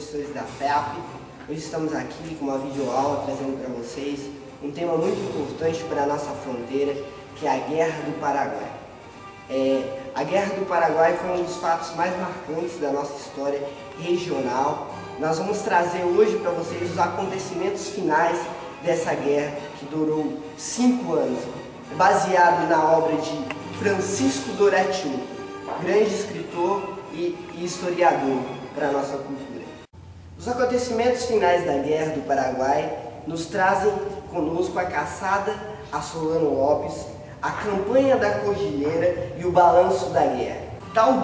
professores da FEAP. Hoje estamos aqui com uma videoaula trazendo para vocês um tema muito importante para a nossa fronteira, que é a Guerra do Paraguai. A Guerra do Paraguai foi um dos fatos mais marcantes da nossa história regional. Nós vamos trazer hoje para vocês os acontecimentos finais dessa guerra, que durou 5 anos, baseado na obra de Francisco Doratiotto, grande escritor e historiador para a nossa cultura. Os acontecimentos finais da Guerra do Paraguai nos trazem conosco a caçada a Solano Lopes, a campanha da Cordilheira e o balanço da guerra. Tal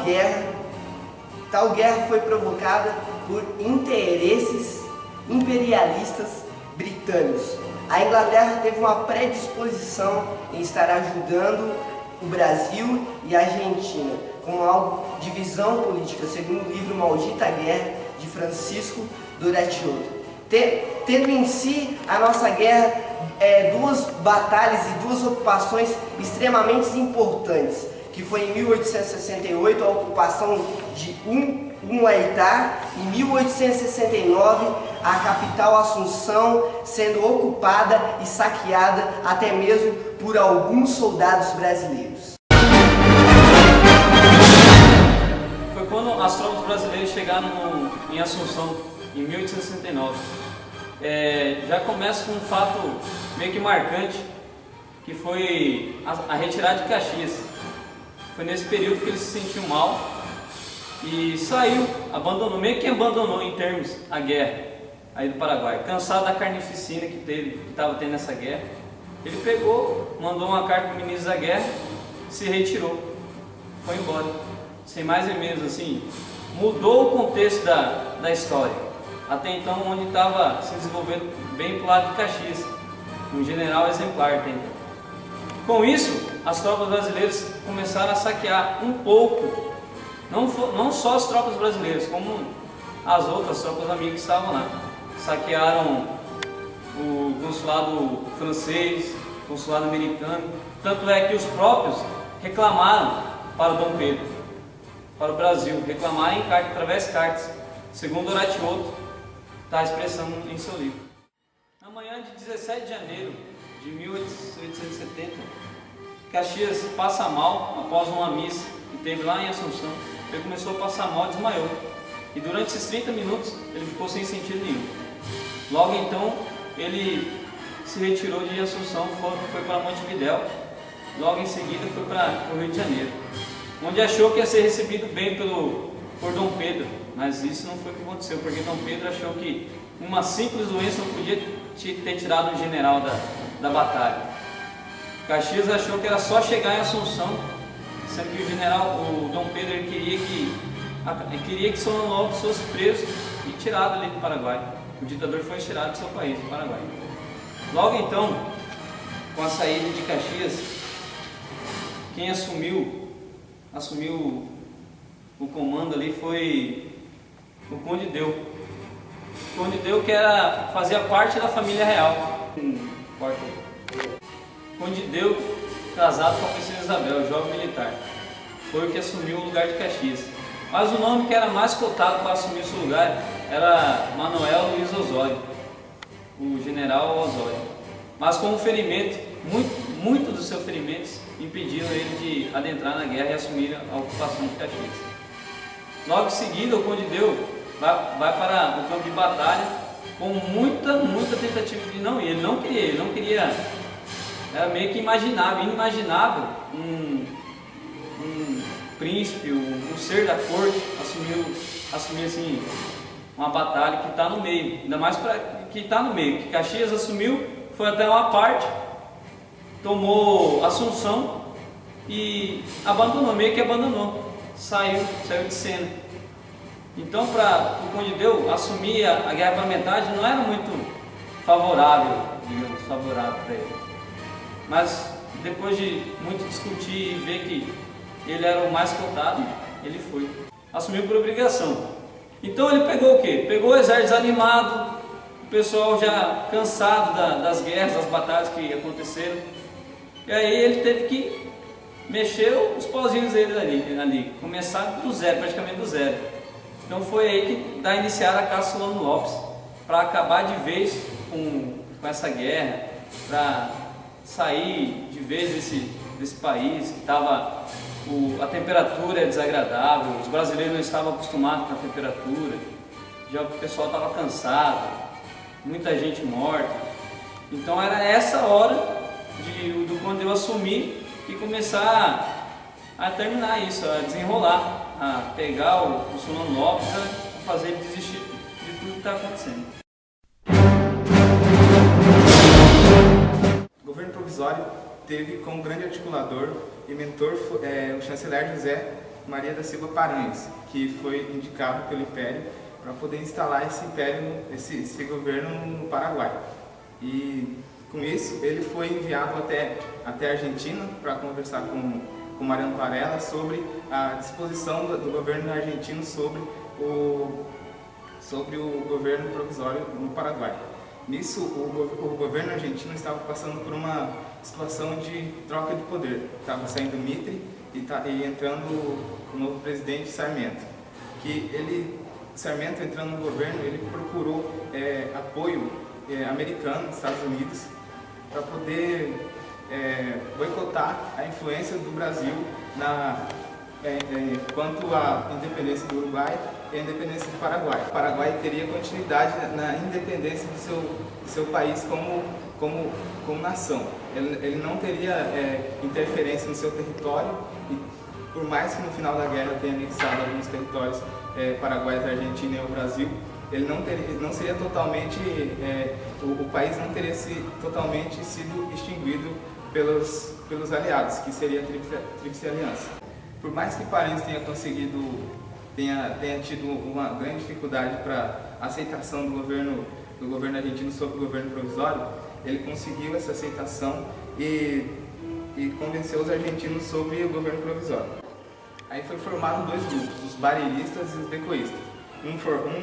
guerra foi provocada por interesses imperialistas britânicos. A Inglaterra teve uma predisposição em estar ajudando o Brasil e a Argentina com algo de visão política, segundo o livro Maldita Guerra, de Francisco Doratiotto. Tendo em si a nossa guerra duas batalhas e duas ocupações extremamente importantes, que foi em 1868 a ocupação de Humaitá, em 1869 a capital Assunção sendo ocupada e saqueada até mesmo por alguns soldados brasileiros. Foi quando as tropas brasileiras chegaram em Assunção, em 1869. Já começa com um fato meio que marcante, que foi a retirada de Caxias. Foi nesse período que eles se sentiam mal e saiu, abandonou, meio que abandonou em termos a guerra aí do Paraguai. Cansado da carnificina que estava tendo essa guerra, ele pegou, mandou uma carta para o ministro da guerra, se retirou, foi embora. Sem mais nem menos, assim, mudou o contexto da história. Até então, onde estava se desenvolvendo bem para o lado de Caxias, um general exemplar até então. Com isso, as tropas brasileiras começaram a saquear um pouco, não só as tropas brasileiras, como as outras tropas amigas que estavam lá. Saquearam o consulado francês, o consulado americano, tanto é que os próprios reclamaram para Dom Pedro, para o Brasil, reclamaram em carta, através de cartas, segundo Doratiotto está expressando em seu livro. Na manhã de 17 de janeiro de 1870, Caxias passa mal após uma missa que teve lá em Assunção. Ele começou a passar mal e desmaiou. E durante esses 30 minutos ele ficou sem sentido nenhum. Logo então ele se retirou de Assunção, foi para Montevidéu. Logo em seguida foi para o Rio de Janeiro, onde achou que ia ser recebido bem por Dom Pedro. Mas isso não foi o que aconteceu, porque Dom Pedro achou que uma simples doença não podia ter tirado o general da batalha. Caxias achou que era só chegar em Assunção, sendo que o Dom Pedro, ele queria que Solano Lopes fosse preso e tirado ali do Paraguai. O ditador foi tirado do seu país, do Paraguai. Logo então, com a saída de Caxias, quem assumiu o comando ali foi o Conde Deu. O Conde Deu que fazia parte da família real. Conde Deu, casado com a princesa Isabel, jovem militar, foi o que assumiu o lugar de Caxias. Mas o nome que era mais cotado para assumir esse lugar era Manuel Luiz Osório, o general Osório. Mas com um ferimento, muito dos seus ferimentos impediram ele de adentrar na guerra e assumir a ocupação de Caxias. Logo em seguida, o Conde Deu vai para o campo de batalha com muita tentativa de não ir. Ele não queria. Era meio que inimaginável um príncipe, um ser da corte assumir assim uma batalha que está no meio, ainda mais para que está no meio. Que Caxias assumiu, foi até uma parte, tomou Assunção e meio que abandonou, saiu de cena. Então, para o Conde Deu assumir a guerra pela metade não era muito favorável para ele. Mas depois de muito discutir e ver que ele era o mais cotado, ele foi. Assumiu por obrigação. Então ele pegou o quê? Pegou o exército desanimado, o pessoal já cansado das guerras, das batalhas que aconteceram. E aí ele teve que mexer os pauzinhos dele ali, começar do zero, praticamente do zero. Então foi aí que dá iniciada a Caça Solano Lopes, para acabar de vez com essa guerra, para sair de vez desse país que estava, a temperatura é desagradável, os brasileiros não estavam acostumados com a temperatura, já o pessoal estava cansado, muita gente morta. Então era essa hora do quando eu assumi e começar a terminar isso, a desenrolar, a pegar o Solano Lopes, a fazer ele desistir de tudo que está acontecendo. O governo provisório teve como grande articulador e mentor o chanceler José Maria da Silva Paranhos, que foi indicado pelo Império para poder instalar esse governo no Paraguai. E com isso ele foi enviado até a Argentina para conversar com Mariano Varela sobre a disposição do governo argentino sobre o governo provisório no Paraguai. Nisso, o governo argentino estava passando por uma situação de troca de poder. Estava saindo Mitre e entrando o novo presidente Sarmento. Sarmento entrando no governo, ele procurou apoio americano dos Estados Unidos para poder boicotar a influência do Brasil quanto à independência do Uruguai e a independência do Paraguai. O Paraguai teria continuidade na independência do seu país como nação. Ele não teria interferência no seu território, e por mais que no final da guerra tenha anexado alguns territórios paraguaios, Argentina e o Brasil, ele não seria totalmente, o país não teria totalmente sido extinguido pelos aliados, que seria a Tríplice Aliança. Por mais que Paranhos tenha tido uma grande dificuldade para a aceitação do governo argentino sobre o governo provisório, ele conseguiu essa aceitação e convenceu os argentinos sobre o governo provisório. Aí foi formado dois grupos, os bareiristas e os decoístas. Um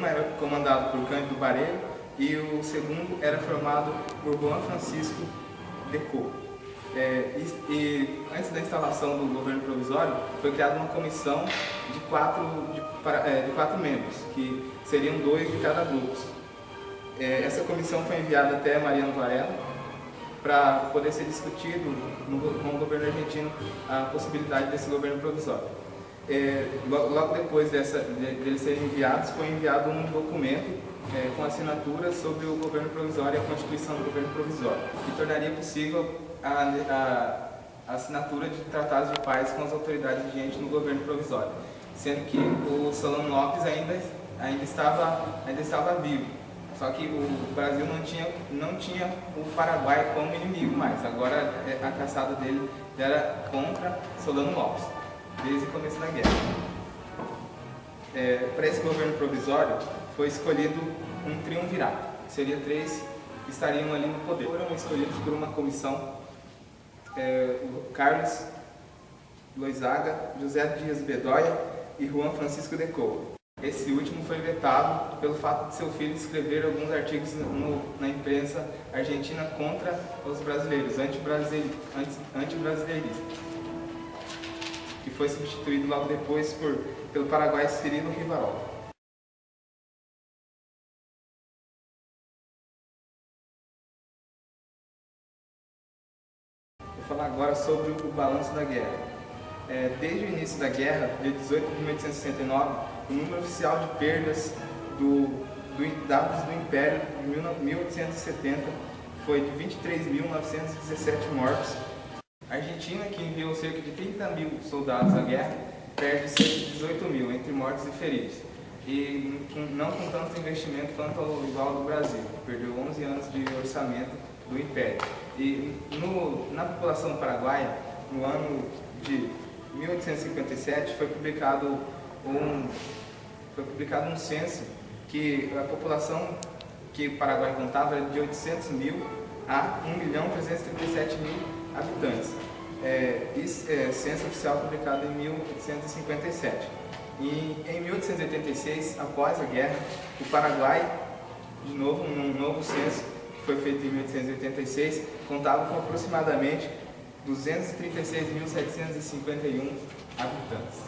era comandado por Cândido Bareiro e o segundo era formado por Juan Francisco Decaux. E antes da instalação do governo provisório, foi criada uma comissão de quatro membros, que seriam 2 de cada grupo. Essa comissão foi enviada até Mariano Varela para poder ser discutido com o governo argentino a possibilidade desse governo provisório. Logo depois deles serem enviados, foi enviado um documento com assinatura sobre o governo provisório e a constituição do governo provisório, que tornaria possível a assinatura de tratados de paz com as autoridades vigentes no governo provisório, sendo que o Solano Lopes ainda estava vivo. Só que o Brasil não tinha o Paraguai como inimigo mais. Agora a caçada dele era contra Solano Lopes, desde o começo da guerra. Para esse governo provisório foi escolhido um triunvirato, que seria 3 que estariam ali no poder. Foram escolhidos por uma comissão o Carlos Loizaga, José Dias Bedoya e Juan Francisco Decaux. Esse último foi vetado pelo fato de seu filho escrever alguns artigos na imprensa argentina contra os brasileiros, anti-brasileiristas, que foi substituído logo depois pelo paraguaio Cirilo Rivarola. Vou falar agora sobre o balanço da guerra. Desde o início da guerra, dia 18 de 1869, o número oficial de perdas dados do Império de 1870 foi de 23.917 mortos. A Argentina, que enviou cerca de 30.000 soldados à guerra, perde cerca de 18.000 entre mortos e feridos. E não com tanto investimento quanto ao rival do Brasil, que perdeu 11 anos de orçamento do Império. E na população paraguaia, no ano de 1857, foi publicado um censo que a população que o Paraguai contava era de 800.000 a 1.337.000 habitantes. Censo oficial publicado em 1857. E em 1886, após a guerra, o Paraguai, de novo, num novo censo que foi feito em 1886, contava com aproximadamente 236.751 habitantes.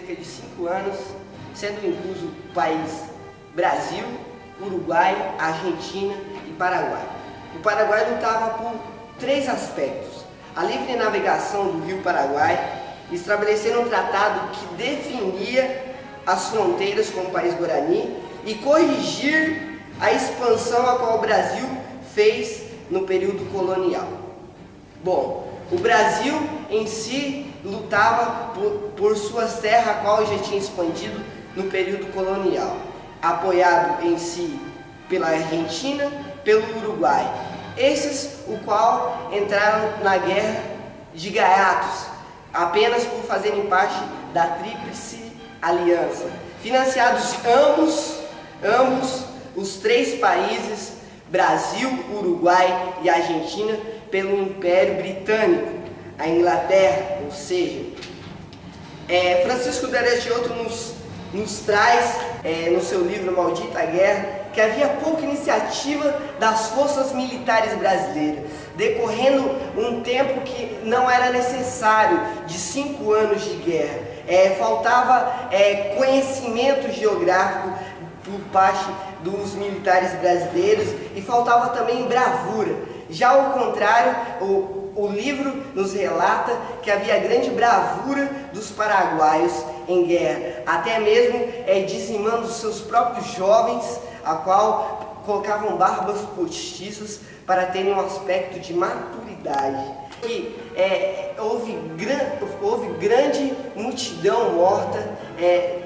cerca de 5 anos, sendo incluso o país Brasil, Uruguai, Argentina e Paraguai. O Paraguai lutava por 3 aspectos: a livre navegação do rio Paraguai, estabelecer um tratado que definia as fronteiras com o país Guarani e corrigir a expansão a qual o Brasil fez no período colonial. Bom, o Brasil em si lutava por suas terras, a qual já tinha expandido no período colonial, apoiado em si pela Argentina, pelo Uruguai, esses o qual entraram na Guerra de Gaiatos, apenas por fazerem parte da Tríplice Aliança, financiados ambos os 3 países, Brasil, Uruguai e Argentina, pelo Império Britânico, a Inglaterra, ou seja, Francisco D'Ariosto nos traz no seu livro Maldita Guerra que havia pouca iniciativa das forças militares brasileiras, decorrendo um tempo que não era necessário, de 5 anos de guerra. Faltava conhecimento geográfico por parte dos militares brasileiros e faltava também bravura. Já ao contrário, o livro nos relata que havia grande bravura dos paraguaios em guerra, até mesmo dizimando os seus próprios jovens, a qual colocavam barbas postiças para terem um aspecto de maturidade. E houve grande multidão morta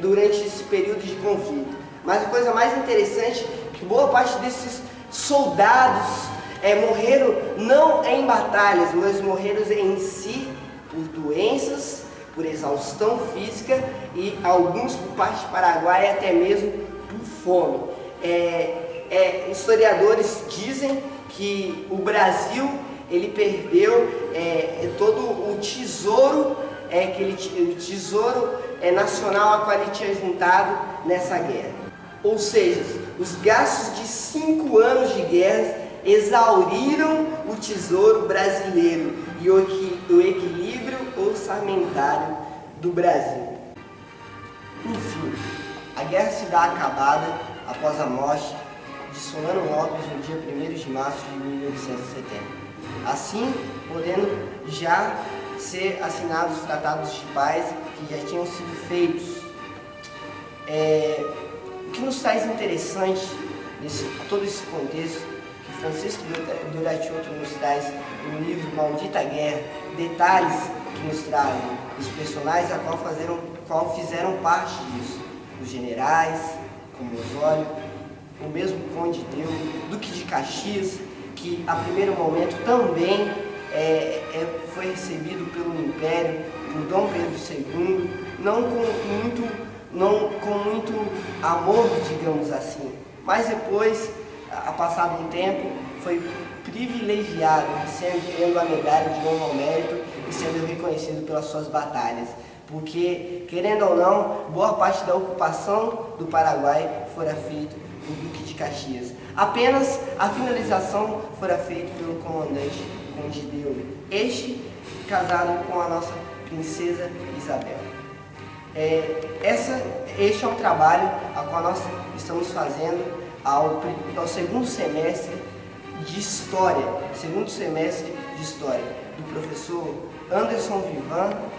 durante esse período de conflito. Mas a coisa mais interessante é que boa parte desses soldados morreram não em batalhas, mas morreram em si por doenças, por exaustão física e alguns por parte paraguaia até mesmo por fome. Historiadores dizem que o Brasil ele perdeu todo o tesouro, o tesouro nacional a qual ele tinha juntado nessa guerra. Ou seja, os gastos de 5 anos de guerra exauriram o tesouro brasileiro e o equilíbrio orçamentário do Brasil. Enfim, a guerra se dá acabada após a morte de Solano Lopes no dia 1º de março de 1870. Assim, podendo já ser assinados os tratados de paz que já tinham sido feitos. O que nos traz interessante nesse todo esse contexto, que Francisco D'Ariosto nos traz no livro Maldita Guerra, detalhes que nos trazem os personagens a qual fizeram parte disso, os generais, como Osório, o mesmo Conde Deu, Duque de Caxias, que a primeiro momento também foi recebido pelo Império, por Dom Pedro II, não com muito amor, digamos assim, mas depois, a passado um tempo, foi privilegiado, recebendo a medalha de honra ao mérito e sendo reconhecido pelas suas batalhas, porque, querendo ou não, boa parte da ocupação do Paraguai fora feita pelo Duque de Caxias. Apenas a finalização fora feita pelo comandante Conde Deu, este casado com a nossa princesa Isabel. Este é um trabalho a qual nós estamos fazendo ao 2º semestre de História, do professor Anderson Vivan.